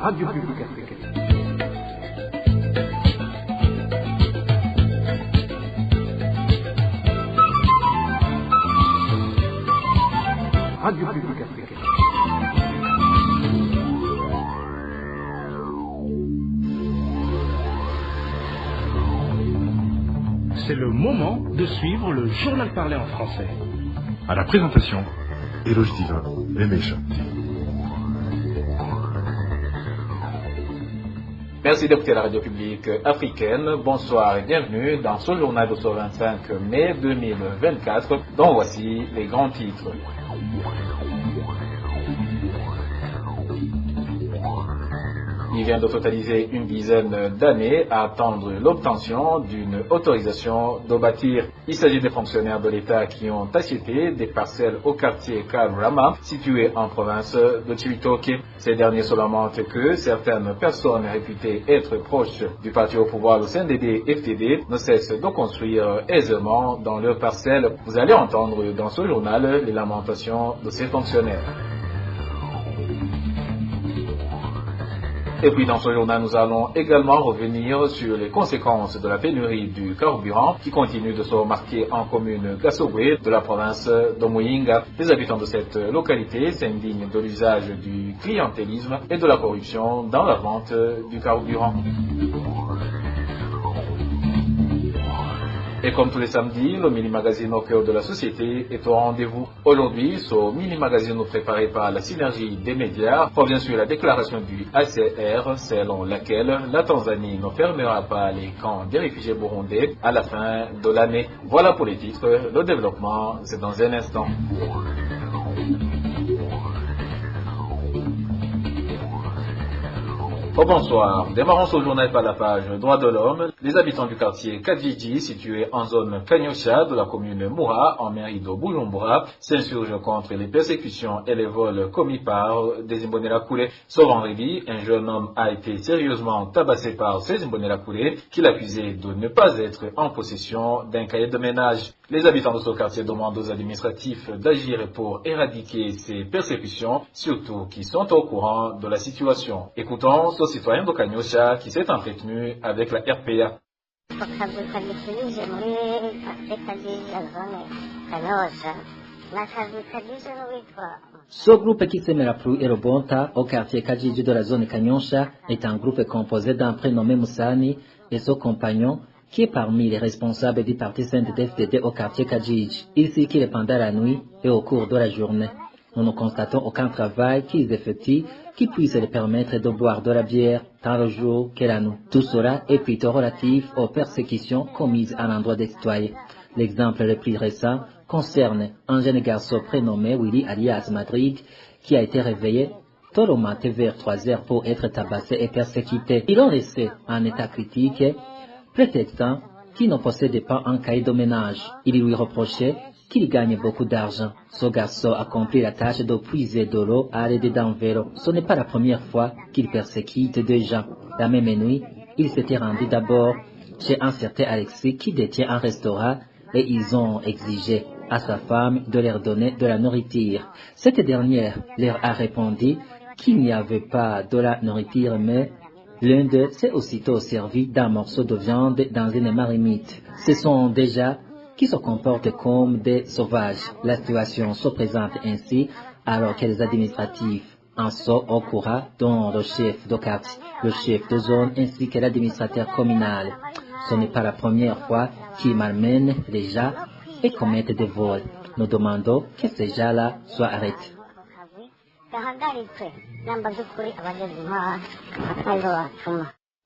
Radio Publique Africaine. Radio Publique Africaine. C'est le moment de suivre le journal parlé en français. À la présentation, Eloge Diva, Lemesha. Merci d'écouter la radio publique africaine. Bonsoir et bienvenue dans ce journal de ce 25 mai 2024, dont voici les grands titres. Il vient de totaliser une dizaine d'années à attendre l'obtention d'une autorisation de bâtir. Il s'agit des fonctionnaires de l'État qui ont acheté des parcelles au quartier Karurama, situé en province de Cibitoke. Ces derniers se lamentent que certaines personnes réputées être proches du parti au pouvoir, le CNDD-FDD, ne cessent de construire aisément dans leurs parcelles. Vous allez entendre dans ce journal les lamentations de ces fonctionnaires. Et puis dans ce journal, nous allons également revenir sur les conséquences de la pénurie du carburant qui continue de se remarquer en commune Gasogwe de la province de Muyinga. Les habitants de cette localité s'indignent de l'usage du clientélisme et de la corruption dans la vente du carburant. Et comme tous les samedis, le mini-magazine au cœur de la société est au rendez-vous. Aujourd'hui, ce mini-magazine préparé par la synergie des médias revient sur la déclaration du HCR selon laquelle la Tanzanie ne fermera pas les camps des réfugiés burundais à la fin de l'année. Voilà pour les titres. Le développement, c'est dans un instant. Oh, bonsoir. Démarrons ce journal par la page Droits de l'homme. Les habitants du quartier Kajiji, situé en zone Kanyosha de la commune Moura, en mairie de Bujumbura, s'insurgent contre les persécutions et les vols commis par des Imbonerakure. Ce vendredi, un jeune homme a été sérieusement tabassé par ces Imbonerakure qui l'accusaient de ne pas être en possession d'un cahier de ménage. Les habitants de ce quartier demandent aux administratifs d'agir pour éradiquer ces persécutions, surtout qui sont au courant de la situation. Écoutons ce citoyen de Kanyosha qui s'est entretenu avec la RPA. Ce groupe qui s'aimera plus Erobonta au quartier Kajiji de la zone Kanyosha est un groupe composé d'un prénommé Moussani et son compagnon qui est parmi les responsables du parti CNDD-FDD au quartier Kajiji. Il circule pendant la nuit et au cours de la journée. Nous ne constatons aucun travail qu'ils effectuent qui puisse leur permettre de boire de la bière tant le jour que la nuit. Tout cela est plutôt relatif aux persécutions commises à l'endroit des citoyens. L'exemple le plus récent concerne un jeune garçon prénommé Willy alias Madrid qui a été réveillé tôt le matin vers 3 heures pour être tabassé et persécuté. Ils l'ont laissé en état critique, prétextant qu'il ne possédait pas un cahier de ménage. Il lui reprochait qu'il gagne beaucoup d'argent. Ce garçon accomplit la tâche de puiser de l'eau à l'aide d'un vélo. Ce n'est pas la première fois qu'il persécute des gens. La même nuit, il s'était rendu d'abord chez un certain Alexis qui détient un restaurant et ils ont exigé à sa femme de leur donner de la nourriture. Cette dernière leur a répondu qu'il n'y avait pas de la nourriture, mais l'un d'eux s'est aussitôt servi d'un morceau de viande dans une marmite. Ce sont déjà qui se comportent comme des sauvages. La situation se présente ainsi alors que les administratifs en sont au courant, dont le chef de quartier, le chef de zone ainsi que l'administrateur communal. Ce n'est pas la première fois qu'ils malmènent les gens et commettent des vols. Nous demandons que ces gens-là soient arrêtés.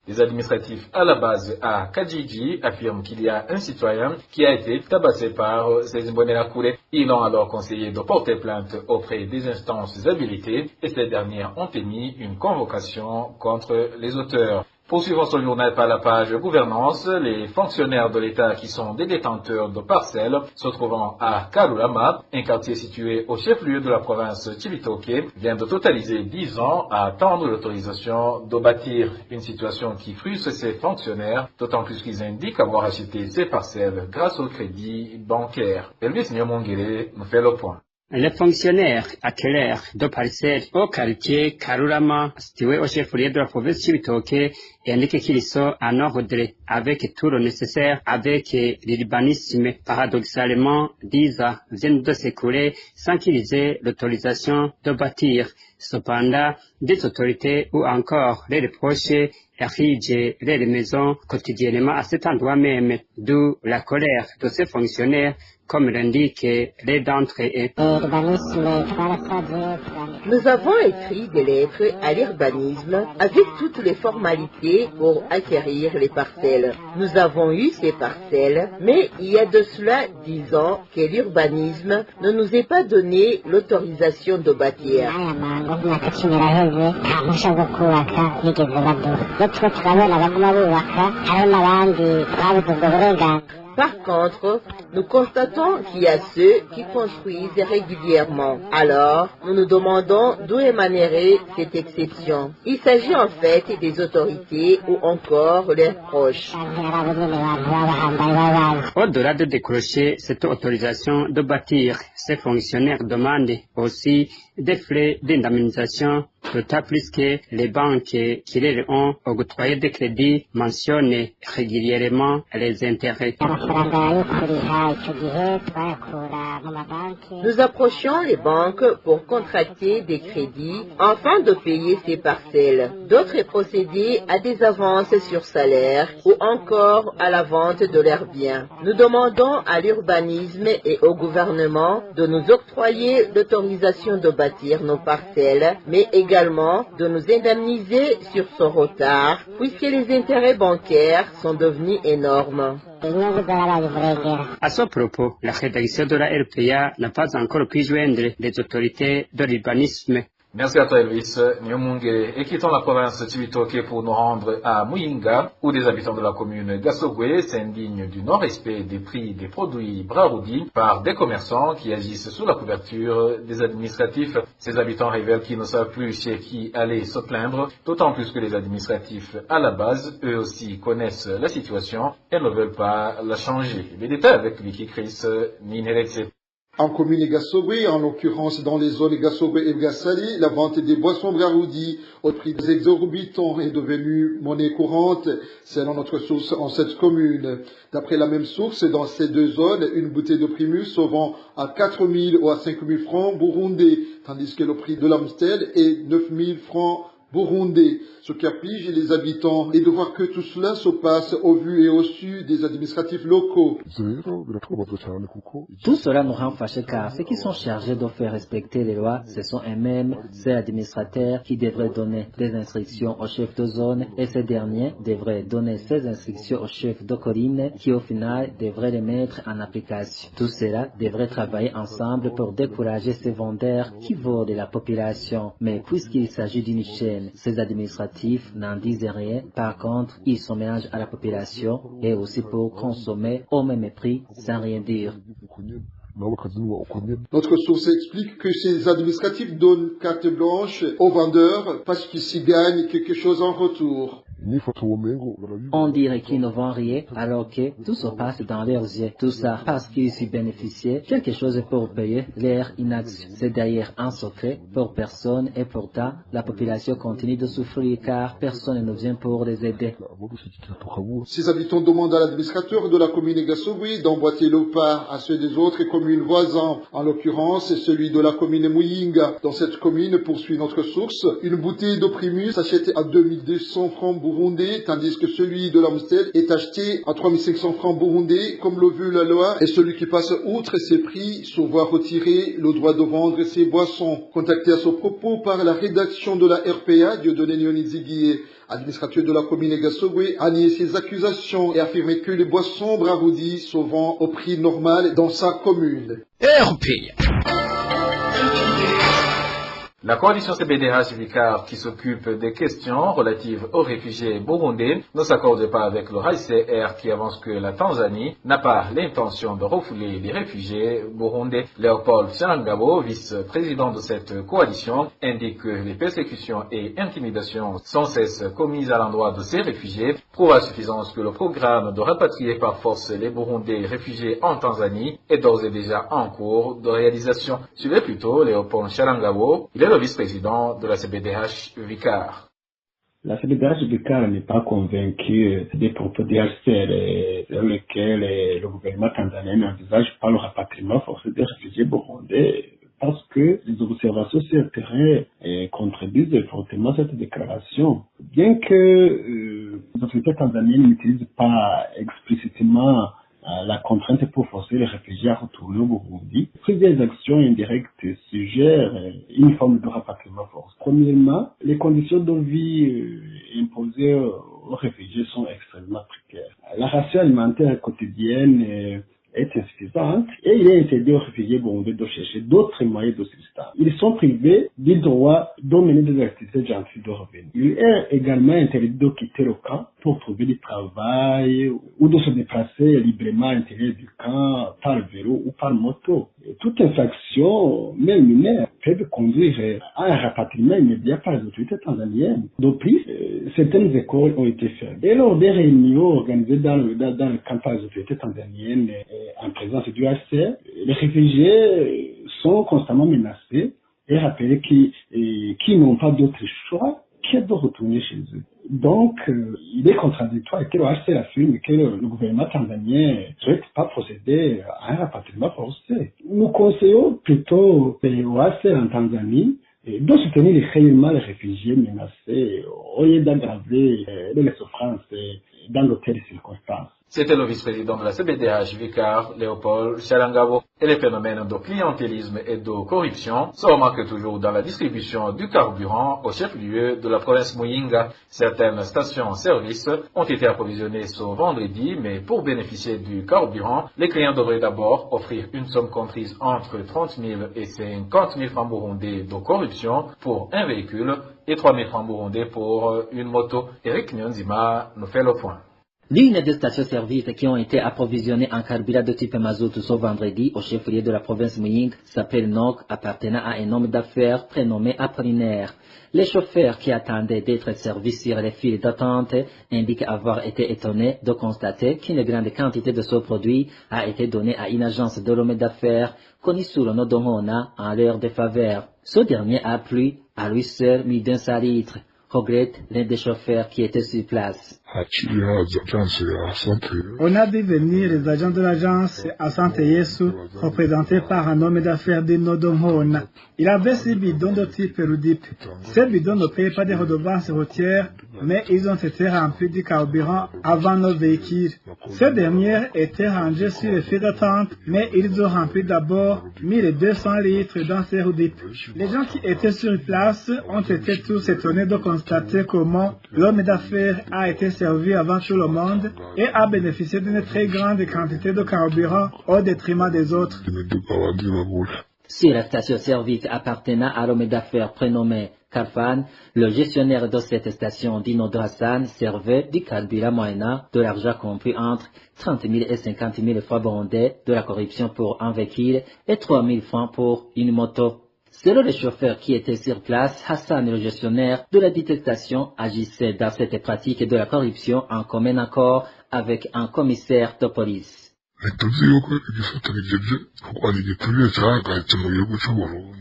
Les administratifs à la base à Kajiji affirment qu'il y a un citoyen qui a été tabassé par ces Imbonerakure. Ils ont alors conseillé de porter plainte auprès des instances habilitées et ces dernières ont émis une convocation contre les auteurs. Poursuivons ce journal par la page gouvernance. Les fonctionnaires de l'État qui sont des détenteurs de parcelles se trouvant à Karurama, un quartier situé au chef-lieu de la province Cibitoke, viennent de totaliser 10 ans à attendre l'autorisation de bâtir. Une situation qui frustre ces fonctionnaires, d'autant plus qu'ils indiquent avoir acheté ces parcelles grâce au crédit bancaire. Elvis Nyamongere nous fait le point. Les fonctionnaires acquéreurs de parcelles au quartier Karurama, situé au chef-lieu de la province Cibitoke, indiquent qu'ils sont en ordre avec tout le nécessaire avec l'urbanisme. Paradoxalement, 10 ans viennent de s'écouler sans qu'ils aient l'autorisation de bâtir. Cependant, des autorités ou encore les reproches érigent les maisons quotidiennement à cet endroit même, d'où la colère de ces fonctionnaires, comme l'indique les d'entre eux. Nous avons écrit des lettres à l'urbanisme avec toutes les formalités pour acquérir les parcelles. Nous avons eu ces parcelles, mais il y a de cela 10 ans que l'urbanisme ne nous ait pas donné l'autorisation de bâtir. Par contre, nous constatons qu'il y a ceux qui construisent régulièrement. Alors, nous nous demandons d'où émanerait cette exception. Il s'agit en fait des autorités ou encore leurs proches. Au-delà de décrocher cette autorisation de bâtir, ces fonctionnaires demandent aussi des frais d'indemnisation, d'autant plus que les banques qui les ont octroyé des crédits mentionnent régulièrement les intérêts. Nous approchions les banques pour contracter des crédits afin de payer ces parcelles. D'autres procédaient à des avances sur salaire ou encore à la vente de leurs biens. Nous demandons à l'urbanisme et au gouvernement de nous octroyer l'autorisation de bâtir nos parcelles, mais également de nous indemniser sur ce retard, puisque les intérêts bancaires sont devenus énormes. À ce propos, la rédaction de la RPA n'a pas encore pu joindre les autorités de l'urbanisme. Merci à toi Elvis. Nyomungere. Et quittons la province de Cibitoke pour nous rendre à Muyinga, où des habitants de la commune Gasogwe s'indignent du non-respect des prix des produits Braroudi par des commerçants qui agissent sous la couverture des administratifs. Ces habitants révèlent qu'ils ne savent plus chez qui aller se plaindre, d'autant plus que les administratifs, à la base, eux aussi connaissent la situation et ne veulent pas la changer. Les détails avec Vicky Chris Ninheretse. En commune Gasogwe, en l'occurrence dans les zones Gasogwe et Gassali, la vente des boissons Braroudi au prix exorbitant est devenue monnaie courante, selon notre source en cette commune. D'après la même source, dans ces deux zones, une bouteille de Primus se vend à 4 000 ou à 5 000 francs burundais, tandis que le prix de l'Amstel est 9 000 francs burundais. Ce qui afflige les habitants est de voir que tout cela se passe au vu et au su des administratifs locaux. Tout cela nous rend fâchés car ceux qui sont chargés de faire respecter les lois, ce sont eux-mêmes ces administrateurs qui devraient donner des instructions aux chefs de zone et ces derniers devraient donner ces instructions aux chefs de colline qui au final devraient les mettre en application. Tout cela devrait travailler ensemble pour décourager ces vendeurs qui volent la population. Mais puisqu'il s'agit d'une chaîne, ces administratifs n'en disent rien. Par contre, ils se mélangent à la population et aussi pour consommer au même prix sans rien dire. Notre source explique que ces administratifs donnent carte blanche aux vendeurs parce qu'ils s'y gagnent quelque chose en retour. On dirait qu'ils ne vendent rien alors que tout se passe dans leurs yeux. Tout ça parce qu'ils s'y bénéficiaient quelque chose pour payer leur inaction. C'est d'ailleurs un secret pour personne et pourtant la population continue de souffrir car personne ne vient pour les aider. Ces habitants demandent à l'administrateur de la commune Gasogwe d'emboîter le pas à ceux des autres communes voisines. En l'occurrence, c'est celui de la commune Muyinga. Dans cette commune, poursuit notre source, une bouteille de Primus s'achète à 2200 francs burundais, tandis que celui de l'Amstel est acheté à 3500 francs burundais, comme le veut la loi, et celui qui passe outre ces prix se voit retirer le droit de vendre ses boissons. Contacté à ce propos par la rédaction de la RPA, Dieudonné Nyoniziguié, administrateur de la commune Gasogwe, a nié ces accusations et affirmé que les boissons Braroudi se vendent au prix normal dans sa commune. RPA. La coalition CBDH Vicar, qui s'occupe des questions relatives aux réfugiés burundais, ne s'accorde pas avec le HCR qui avance que la Tanzanie n'a pas l'intention de refouler les réfugiés burundais. Léopold Shalangabo, vice-président de cette coalition, indique que les persécutions et intimidations sans cesse commises à l'endroit de ces réfugiés prouvent à suffisance que le programme de rapatrier par force les Burundais réfugiés en Tanzanie est d'ores et déjà en cours de réalisation. Suivez plutôt Léopold Shalangabo, il est le vice-président de la CBDH Vicar. La CBDH Vicar n'est pas convaincue des propos du HCR dans lesquels le gouvernement tanzanien n'envisage pas le rapatriement forcé des réfugiés burundais parce que les observations sur le terrain contribuent fortement à cette déclaration. Bien que les autorités tanzaniennes n'utilisent pas explicitement la contrainte pour forcer les réfugiés à retourner au Burundi, plusieurs actions indirectes suggèrent une forme de rapatriement forcé. Premièrement, les conditions de vie imposées aux réfugiés sont extrêmement précaires. La ration alimentaire quotidienne est insuffisante et il est interdit aux réfugiés burundais de chercher d'autres moyens de subsistance. Ils sont privés du droit de mener des activités gentilles de revenus. Il est également interdit de quitter le camp pour trouver du travail ou de se déplacer librement à l'intérieur du camp par vélo ou par moto. Et toute infraction, même mineure, peut conduire à un rapatriement immédiat par les autorités tanzaniennes. De plus, certaines écoles ont été fermées. Et lors des réunions organisées dans le camp par les autorités tanzaniennes en présence du HCR, les réfugiés sont constamment menacés et rappelés qu'ils n'ont pas d'autre choix que de retourner chez eux. Donc, il est contradictoire que le HCR affirme que le gouvernement tanzanien ne souhaite pas procéder à un rapatriement forcé. Nous conseillons plutôt au HCR en Tanzanie de soutenir réellement les réfugiés menacés au lieu d'aggraver les souffrances dans de telles circonstances. C'était le vice-président de la CBDH Vicar, Léopold Shalangabo. Et les phénomènes de clientélisme et de corruption se remarquent toujours dans la distribution du carburant au chef-lieu de la province Muyinga. Certaines stations-service ont été approvisionnées ce vendredi, mais pour bénéficier du carburant, les clients devraient d'abord offrir une somme comprise entre 30 000 et 50 000 francs burundais de corruption pour un véhicule et 3 000 francs burundais pour une moto. Eric Nyonzima nous fait le point. L'une des stations-service qui ont été approvisionnées en carburant de type mazout ce vendredi au chef-lieu de la province Muyinga s'appelle NOC, appartenant à un homme d'affaires prénommé Apollinaire. Les chauffeurs qui attendaient d'être servis sur les files d'attente indiquent avoir été étonnés de constater qu'une grande quantité de ce produit a été donnée à une agence de l'homme d'affaires connue sous le nom d'Omona en leur défaveur. Ce dernier a plu à lui seul 1200 litres, regrette l'un des chauffeurs qui était sur place. On a vu venir les agents de l'agence Asante Yesu, représentés par un homme d'affaires de Nodomona. Il avait 6 bidons de type Rudip. Ces bidons ne payaient pas des redevances routières, mais ils ont été remplis du carburant avant nos véhicules. Ces dernières étaient rangées sur les files d'attente, mais ils ont rempli d'abord 1200 litres dans ces Rudip. Les gens qui étaient sur place ont été tous étonnés de constater comment l'homme d'affaires a été servi avant tout le monde et a bénéficié d'une très grande quantité de carburant au détriment des autres. Sur la station-service appartenant à l'homme d'affaires prénommé Karfan, le gestionnaire de cette station, Dino Hassan, servait du carburant moyennant de l'argent compris entre 30 000 et 50 000 francs burundais de la corruption pour un véhicule et 3 000 francs pour une moto. Selon les chauffeurs qui étaient sur place, Hassan, le gestionnaire de la dite station, agissait dans cette pratique de la corruption en commun accord avec un commissaire de police.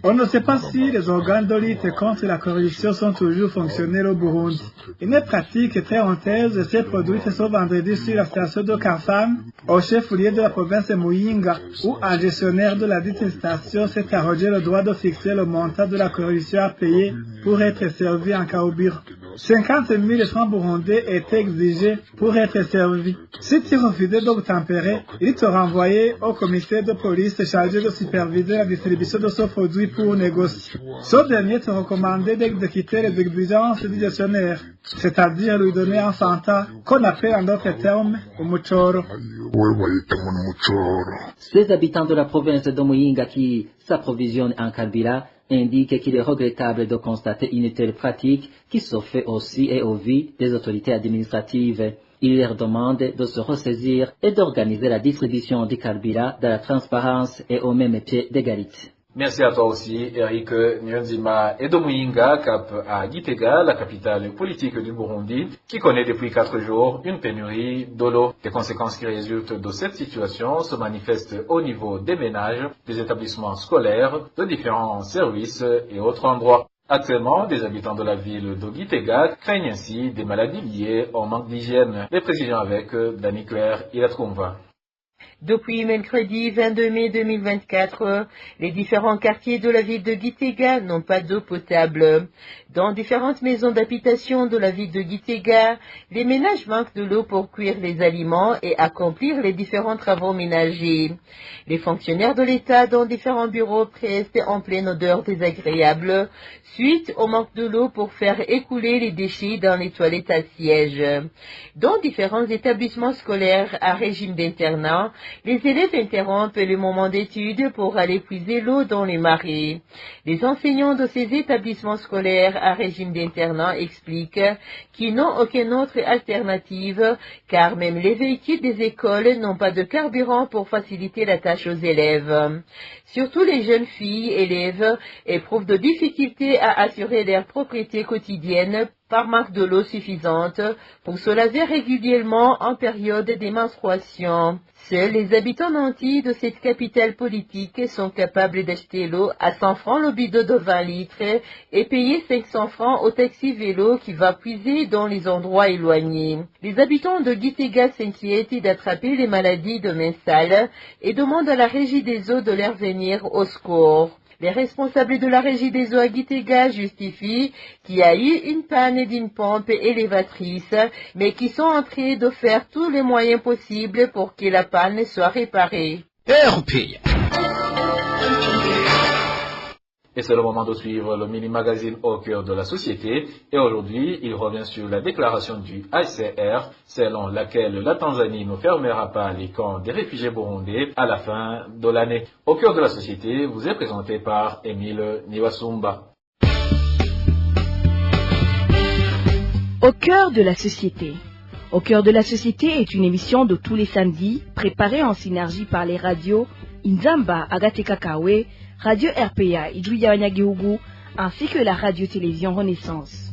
On ne sait pas si les organes de lutte contre la corruption sont toujours fonctionnels au Burundi. Une pratique très honteuse s'est produite ce vendredi sur la station de Karfan, au chef-lieu de la province de Muyinga, où un gestionnaire de la dite station s'est arrogé le droit de fixer le montant de la corruption à payer pour être servi en carburant. 50 000 francs burundais étaient exigés pour être servis. Si tu refusais d'obtempérer, il te renvoyait au commissaire de police chargé de superviser la distribution de ce produit pour négocier. Ce dernier te recommandait d'exécuter les exigences du gestionnaire, c'est-à-dire lui donner un fanta qu'on appelle en d'autres termes umuchoro. Ces habitants de la province de Muyinga qui s'approvisionnent en carburant indique qu'il est regrettable de constater une telle pratique qui se fait aussi et au vu des autorités administratives. Il leur demande de se ressaisir et d'organiser la distribution du carburant dans la transparence et au même pied d'égalité. Merci à toi aussi, Eric Nyonzima et de Muyinga, cap à Gitega, la capitale politique du Burundi, qui connaît depuis 4 jours une pénurie de l'eau. Les conséquences qui résultent de cette situation se manifestent au niveau des ménages, des établissements scolaires, de différents services et autres endroits. Actuellement, des habitants de la ville de Gitega craignent ainsi des maladies liées au manque d'hygiène. Les précisions avec Dani Claire Ilatrumva. Depuis mercredi 22 mai 2024, les différents quartiers de la ville de Gitega n'ont pas d'eau potable. Dans différentes maisons d'habitation de la ville de Gitega, les ménages manquent de l'eau pour cuire les aliments et accomplir les différents travaux ménagers. Les fonctionnaires de l'État dans différents bureaux restent en pleine odeur désagréable suite au manque de l'eau pour faire écouler les déchets dans les toilettes à siège. Dans différents établissements scolaires à régime d'internat, les élèves interrompent les moments d'études pour aller puiser l'eau dans les marais. Les enseignants de ces établissements scolaires à régime d'internat expliquent qu'ils n'ont aucune autre alternative car même les véhicules des écoles n'ont pas de carburant pour faciliter la tâche aux élèves. Surtout les jeunes filles élèves éprouvent de difficultés à assurer leur propriété quotidienne par manque de l'eau suffisante pour se laver régulièrement en période des menstruations. Seuls les habitants nantis de cette capitale politique sont capables d'acheter l'eau à 100 francs le bidon de 20 litres et payer 500 francs au taxi vélo qui va puiser dans les endroits éloignés. Les habitants de Gitega s'inquiètent d'attraper les maladies de main sale et demandent à la régie des eaux de leur venir au secours. Les responsables de la régie des eaux à Gitega justifient qu'il y a eu une panne d'une pompe élévatrice, mais qu'ils sont en train de faire tous les moyens possibles pour que la panne soit réparée. Et c'est le moment de suivre le mini-magazine au cœur de la société. Et aujourd'hui, il revient sur la déclaration du HCR, selon laquelle la Tanzanie ne fermera pas les camps des réfugiés burundais à la fin de l'année. Au cœur de la société vous est présenté par Émile Niwasumba. Au cœur de la société. Au cœur de la société est une émission de tous les samedis, préparée en synergie par les radios Inzamba Agatekakawe, Radio RPA Idouya Wanyagihugu, ainsi que la radio-télévision Renaissance.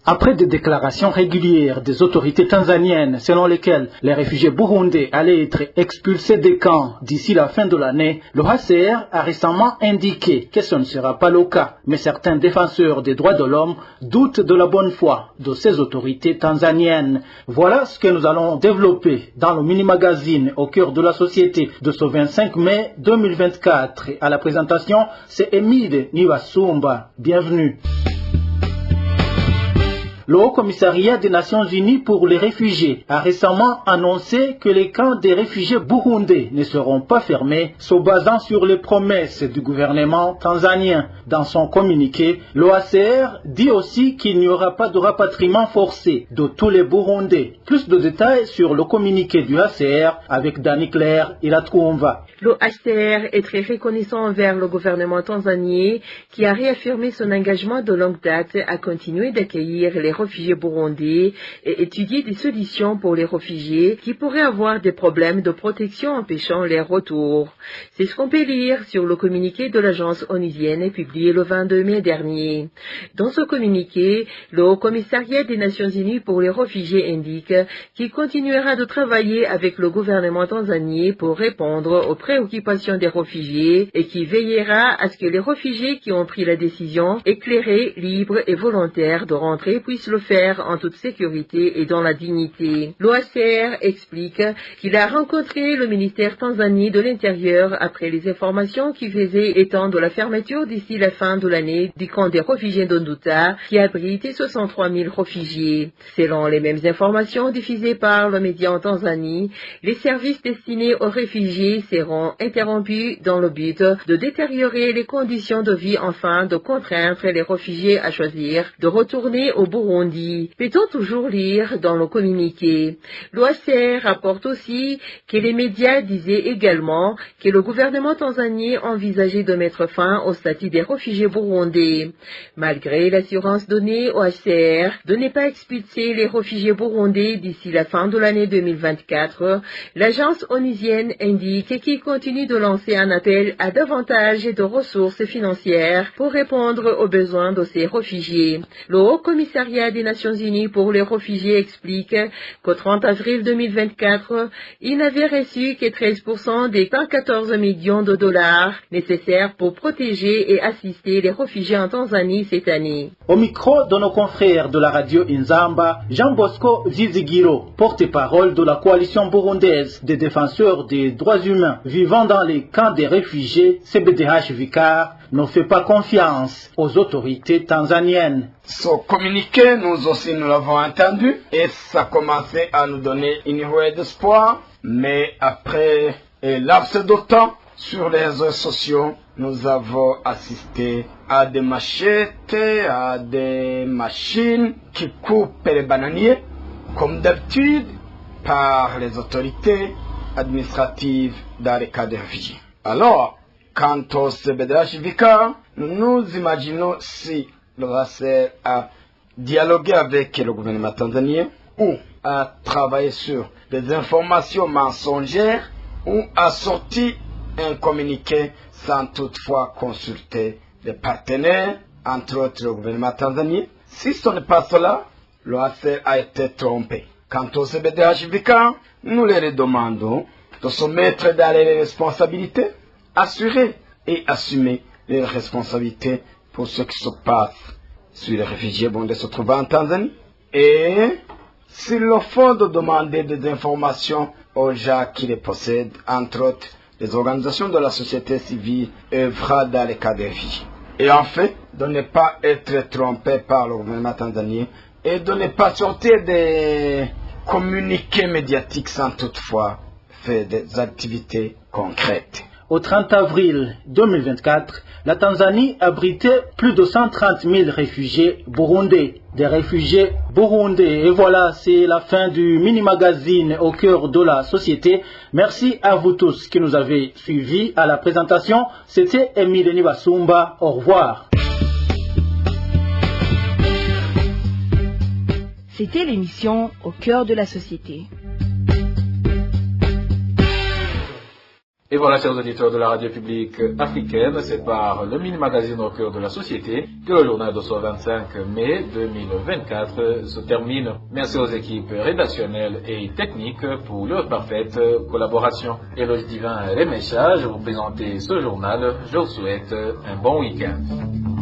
Après des déclarations régulières des autorités tanzaniennes selon lesquelles les réfugiés burundais allaient être expulsés des camps d'ici la fin de l'année, le HCR a récemment indiqué que ce ne sera pas le cas. Mais certains défenseurs des droits de l'homme doutent de la bonne foi de ces autorités tanzaniennes. Voilà ce que nous allons développer dans le mini-magazine au cœur de la société de ce 25 mai 2024. À la présentation, c'est Émile Niwasumba. Bienvenue. Le Haut-Commissariat des Nations Unies pour les réfugiés a récemment annoncé que les camps des réfugiés burundais ne seront pas fermés, se basant sur les promesses du gouvernement tanzanien. Dans son communiqué, l'OACR dit aussi qu'il n'y aura pas de rapatriement forcé de tous les Burundais. Plus de détails sur le communiqué du HCR avec Dani Claire Ilatrumva. Le HCR est très reconnaissant envers le gouvernement tanzanien qui a réaffirmé son engagement de longue date à continuer d'accueillir les réfugiés burundais et étudier des solutions pour les réfugiés qui pourraient avoir des problèmes de protection empêchant leur retour. C'est ce qu'on peut lire sur le communiqué de l'agence onusienne publié le 22 mai dernier. Dans ce communiqué, le Haut-Commissariat des Nations Unies pour les réfugiés indique qu'il continuera de travailler avec le gouvernement tanzanien pour répondre aux préoccupations des réfugiés et qui veillera à ce que les réfugiés qui ont pris la décision éclairée, libre et volontaire de rentrer puissent le faire en toute sécurité et dans la dignité. L'OACR explique qu'il a rencontré le ministère tanzanien de l'Intérieur après les informations qui faisaient état de la fermeture d'ici la fin de l'année du camp des réfugiés d'Onduta qui abrite 63 000 réfugiés. Selon les mêmes informations diffusées par le média en Tanzanie, les services destinés aux réfugiés seront interrompus dans le but de détériorer les conditions de vie afin de contraindre les réfugiés à choisir de retourner au Burundi Burundi, peut-on toujours lire dans le communiqué. L'OHCR rapporte aussi que les médias disaient également que le gouvernement tanzanien envisageait de mettre fin au statut des réfugiés burundais. Malgré l'assurance donnée au HCR de ne pas expulser les réfugiés burundais d'ici la fin de l'année 2024, l'agence onusienne indique qu'il continue de lancer un appel à davantage de ressources financières pour répondre aux besoins de ces réfugiés. Le Haut Commissariat des Nations Unies pour les réfugiés explique qu'au 30 avril 2024, il n'avait reçu que 13% des 114 millions de dollars nécessaires pour protéger et assister les réfugiés en Tanzanie cette année. Au micro de nos confrères de la radio Inzamba, Jean Bosco Zizigiro, porte-parole de la coalition burundaise des défenseurs des droits humains vivant dans les camps des réfugiés CBDH Vicar, ne fait pas confiance aux autorités tanzaniennes. Ce communiqué, nous aussi nous l'avons entendu et ça commençait à nous donner une rouée d'espoir, mais après un laps de temps sur les réseaux sociaux, nous avons assisté à des machettes, à des machines qui coupent les bananiers, comme d'habitude, par les autorités administratives dans les cas de réfugiés. Alors, quant au CBDH Vicar, nous imaginons si le HCR a dialogué avec le gouvernement tanzanien ou a travaillé sur des informations mensongères ou a sorti un communiqué sans toutefois consulter les partenaires, entre autres le gouvernement tanzanien. Si ce n'est pas cela, le HCR a été trompé. Quant au CBDH Vicar, nous les demandons de se mettre dans les responsabilités, assurer et assumer les responsabilités pour ce qui se passe sur les réfugiés de se trouver en Tanzanie. Et s'il le faut de demander des informations aux gens qui les possèdent, entre autres les organisations de la société civile œuvrant dans les cas des réfugiés. Et enfin, de ne pas être trompé par le gouvernement tanzanien et de ne pas sortir des communiqués médiatiques sans toutefois faire des activités concrètes. Au 30 avril 2024, la Tanzanie abritait plus de 130 000 réfugiés burundais. Des réfugiés burundais. Et voilà, c'est la fin du mini-magazine au cœur de la société. Merci à vous tous qui nous avez suivis à la présentation. C'était Emile Nibasumba. Au revoir. C'était l'émission Au cœur de la société. Et voilà, chers auditeurs de la radio publique africaine, c'est par le mini-magazine au cœur de la société que le journal de ce 25 mai 2024 se termine. Merci aux équipes rédactionnelles et techniques pour leur parfaite collaboration. Éloge Divin Remecha, je vous présente ce journal. Je vous souhaite un bon week-end.